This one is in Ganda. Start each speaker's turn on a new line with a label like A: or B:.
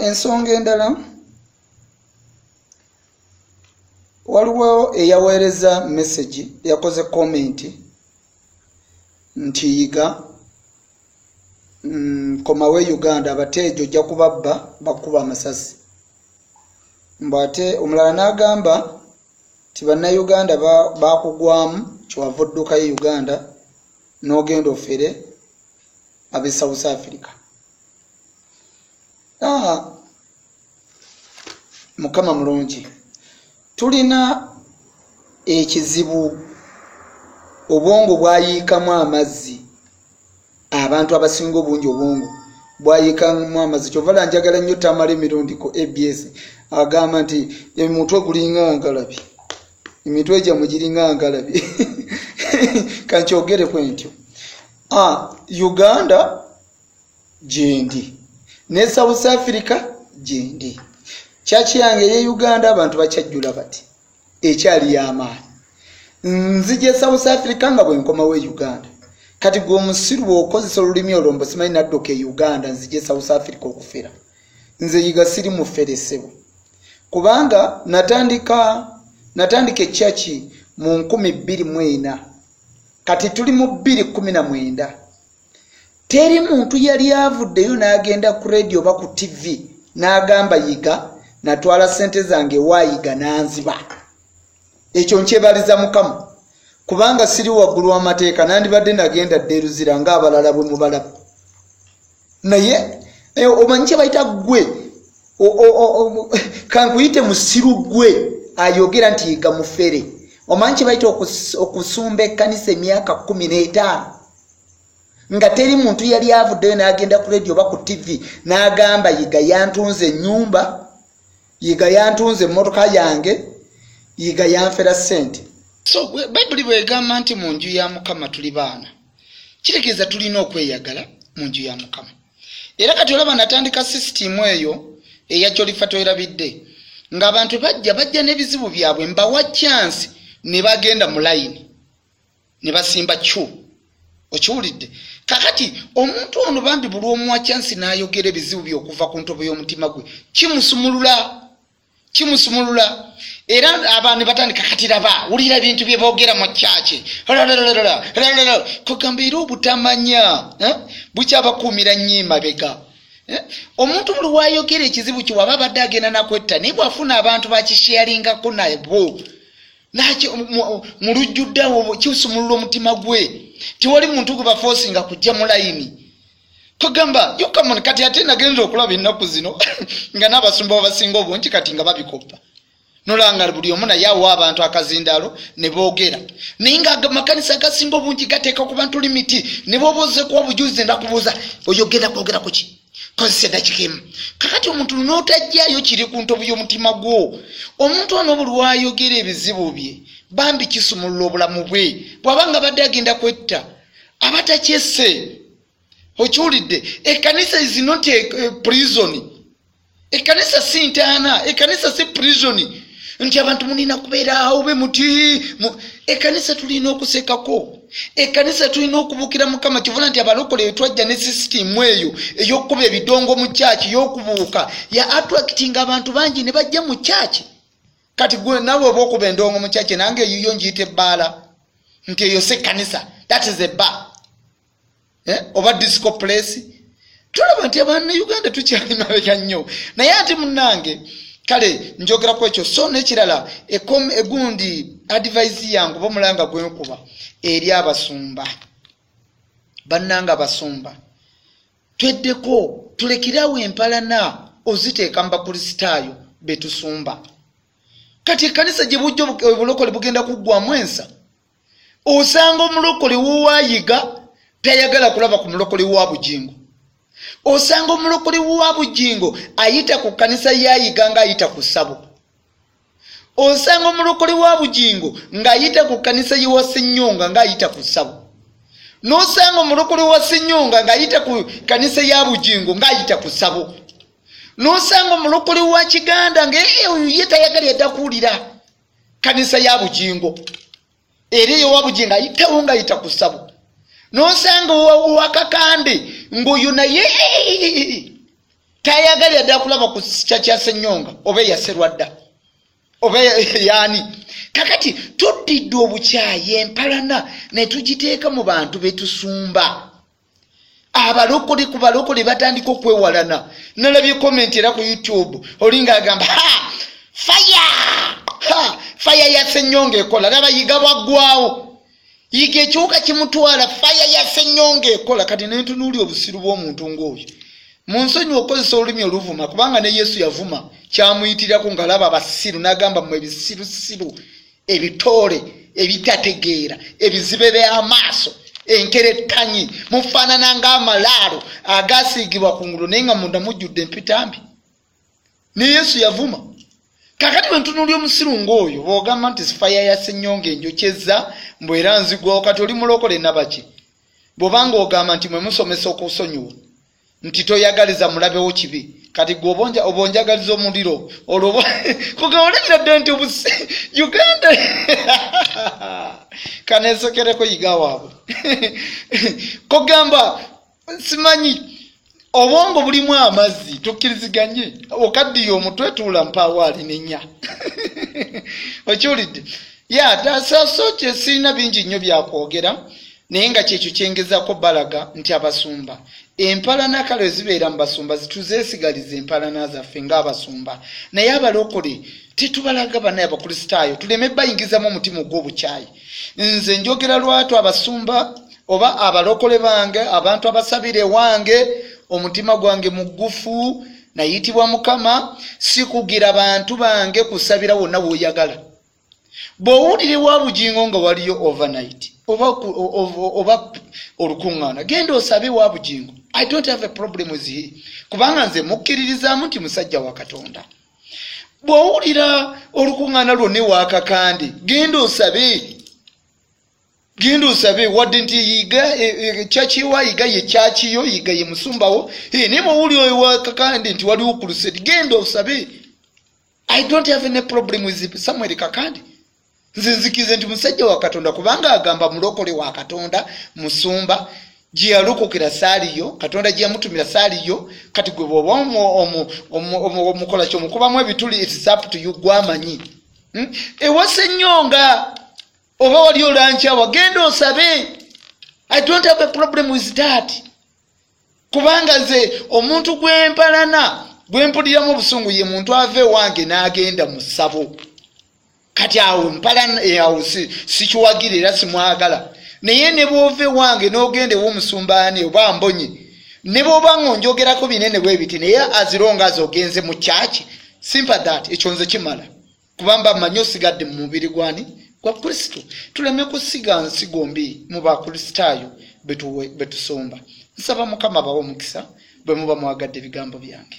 A: ensonga endala waliwo eyaweereza message yakoze comment nti yiga komawe Uganda abateejo ojja kubabba bakuba amasasi mbate omulala n'agamba ti bannayuganda bakugwamu kiwava oddukayo Uganda n'ogenda ofere ab'e South Africa. Mukama mulungi tulina ekizibu obwongo bwayiikamu amazzi abantu abasinga obungi obwongo bwayiikamu amazzi kyovala njagala nnyo Tamale emirundi ko ABS agamba nti emutwe gulinga ngalabi emitwe gyammwe giringa ngalabi kankyogere kwentyo Uganda jendi ne South Africa jendi chachi yange ye Uganda abantu bakyajjula bati ekyali y'amaanyi nzije South Africa nga bwe nkoma we Uganda kati gwe omusiru bw'okozesa olulimi olwombo simanyi naddoka e Uganda nzije South Africa okufera nze yiga siri muferesebo kubanga natandika echachi mu 2024 kati tuli mu 2019 teri muntu yali avuddeyo n'agenda ku radio ba ku TV n'agamba yiga natwala sente zange wayiga nanziba ekyo nkyebaliza Mukama kubanga siri waggulu w'amateeka nandibadde nagenda dderuzira ng'abalala bwe mubalaba naye omanyi kye bayita ggwe kankuyite musiru ggwe ayogera nti yiga mufere omanyi kye bayita okusumba ekkanisa emyaka 15 nga teri muntu yali avuddeyo n'agenda ku radio ba ku TV n'agamba yiga yantunze ennyumba yiga yantunze emmotoka yange yiga yanfera sente. So Bible bwegamba nti mu nju ya Mukama tuli baana kitegeeza tulina okweyagala mu nju ya Mukama era kati olaba natandika system eyo eyajolifa toerabidde ng'abantu bajja n'ebizibu byabwe mbawa chance ne bagenda mu line ne basimba chu okiwulidde kakati omuntu ono bambi buli omuwa chance n'ayogera ebizibu by'okuva ku ntobo y'omutima gwe kimusumulula era abantu batandika kati raba ulira ebintu bye boogera mu church kugamba era obutamanya bukyabakuumira nnyo emabega omuntu buli wayogera ekizibu kye waba badde agenda nakwetta naye bw'afuna abantu bakisharingako nabo nakyo mu lujjuddawo kiwusumulula omutima gwe tiwali muntu gwe baforcinga kujja mu layini kugamba yokamoni kati ate nagenza okulaba ennaku zino nga n'abasumba babasinga obungi kati nga babikoppa nolanga buli omu naye awa abantu akazindaalo ne boogera naye nga amakanisa agasinga obungi gateeka ku bantu limiti ne bobuuze kuba bujulizi ndakubuuza oyogenda kwogera ku ki kozesa eddakiika emu kakati omuntu n'otajjayo kiri ku ntobo y'omutima gwo omuntu ono buli wayogera ebizibu bye bambi kisumulula obulamu bwe bw'abanga badde agenda kwetta abatakyesse okiwulidde ekkanisa is not a prison ekkanisa si ntaana ekkanisa si prison nti abantu munina kubeera obe muti ekkanisa tulina okusekako ekkanisa tulina okubukira Mukama kivuna nti abalokole twajja ne system eyo ey'okukuba ebidongo mu church y'okubuuka ya attracting abantu bangi ne bajja mu church kati gwe nawe oba okuba endongo mu church nange eyiyo njiyite ebbaala nti eyo si ekkanisa that is a bar oba disco place tulaba nti abaana Uganda tukyali mabega nnyo naye ate munnange kale njogera ku ekyo so n'ekirala egundi advice yangu bomulanga gwenkuba eri abasumba bannanga abasumba tweddeko tulekirawo empalana oziteeka mu bakristaayo betusumba kati ekkanisa gye bujja obulokole bugenda kuggwamu ensa osanga omulokole wowayiga tayagala kulaba ku mulokole wa bujingo osanga omulokole wa bujingo ayita ku kanisa yayiga nga ayita ku ssabo osanga omulokole wa bujingo ng'ayita ku kanisa y'ewa Ssenyonga ng'ayita ku ssabo n'osanga omulokole wa Ssenyonga ng'ayita ku kanisa ya bujingo ng'ayita ku ssabo n'osanga omulokole wa Kiganda ye tayagala yadda kuwulira kanisa ya bujingo era eyowa bujingo ayitawo ng'ayita ku ssabo n'osanga owa Kakande ng'oyo naye tayagali adda kulaba ku kya Ssenyonga oba yaserwa dda oba yani. Kakati tuddidde obukyayi empalana ne tugiteeka mu bantu betusumba. Abalokole ku balokole batandika okwewalana. Nalabye comment era ku YouTube olinga agamba fire ya Ssenyonga ekola laba yiga bwaggwawo yiga ekiwuka kimutwala fire ya Ssenyonga ekola. Kati nentunuuli obusiru bw'omuntu ng'oyo munsonyi okozesa olulimi oluvuma kubanga ne Yesu yavuma kyamuyitirako ngalaba abasiru n'agamba mmwe ebisirusiru ebitole ebitategeera ebizibe by'amaaso enkerettanyi mufaanana ng'amalaalo agasiigibwa ku ngulu naye nga munda mujjudde empitambi. Ne Yesu yavuma. Kakati bwe ntunuulya omusiru ng'oyo bw'ogamba nti faya ya Ssenyonga enjokyezza mbw era nzigwawo kati oli mulokole nabaki bw'obanga ogamba nti mwe musomesa okusonyiwa nti toyagaliza mulabewo kibi kati gwe obonjagaliza omuliro olwo kugawolekera ddala nti Uganda kaneesokereko yiga waabwe kugamba simanyi obwongo bulimu amazzi tukkiriziganye okaddiyo omutwe tuula mpawaali nenya okiwulidde so sirina bingi nnyo byakwogera naye nga kyekyo kyengezako balaga nti abasumba empalana kale zibeera mu basumba zituzeesigaliza empalana zaffe ng'abasumba naye abalokole tetubalaga banaye abakristaayo tuleme bayingizamu omutima ogw'obukyayi. Nze njogera lwatu abasumba oba abalokole bange abantu abasabire wange omutima gwange mugufu nayitibwa Mukama sikugira abantu bange kusabira wonna w'oyagala. Bw'owulire wa bugingo nga waliyo overnight oba olukuŋŋaana genda osabe wa bugingo. I don't have a problem with he kubanga nze mukkiririzaamu nti musajja wa Katonda. Bw'owulira olukuŋŋaana lwonna waakakande genda osabe wadde nti yiga kyakiwa yiga ye kyakiyo yiga ye musumbawo naye bw'owulira waakakande nti waliwo ku lusedi genda osabe. I don't have any problem with Samuel Kakande. Nze nzikize nti musajja wa Katonda kubanga agamba mulokole wa Katonda musumba gye yalokokera saaliyo Katonda gye yamutumira saaliyo. Kati gwe bw'oba omukola kyomukubamu ebituli it's up to you gwamanyi. Ewa Ssenyonga oba wali olankyawa genda osabe. I don't have a problem with that kubanga nze omuntu gw'empalana gwempuliramu obusungu ye muntu ave wange n'agenda mu ssabo. Kati awo mpalana awo sikiwagira era simwagala naye ne bw'ove wange n'ogende w'omusumbaani oba mbonye ne bw'oba ng'onjogerako binene bwe biti naye azironga azogenze mu kyaki simpa that ekyo nze kimala kubamba mmanyi osigadde mu mubiri gwani gwa Kristo. Tuleme kusiga nsigo mbi mu bakristaayo betusomba. Nsaba Mukama bawe omukisa bwe muba mwagadde ebigambo byange.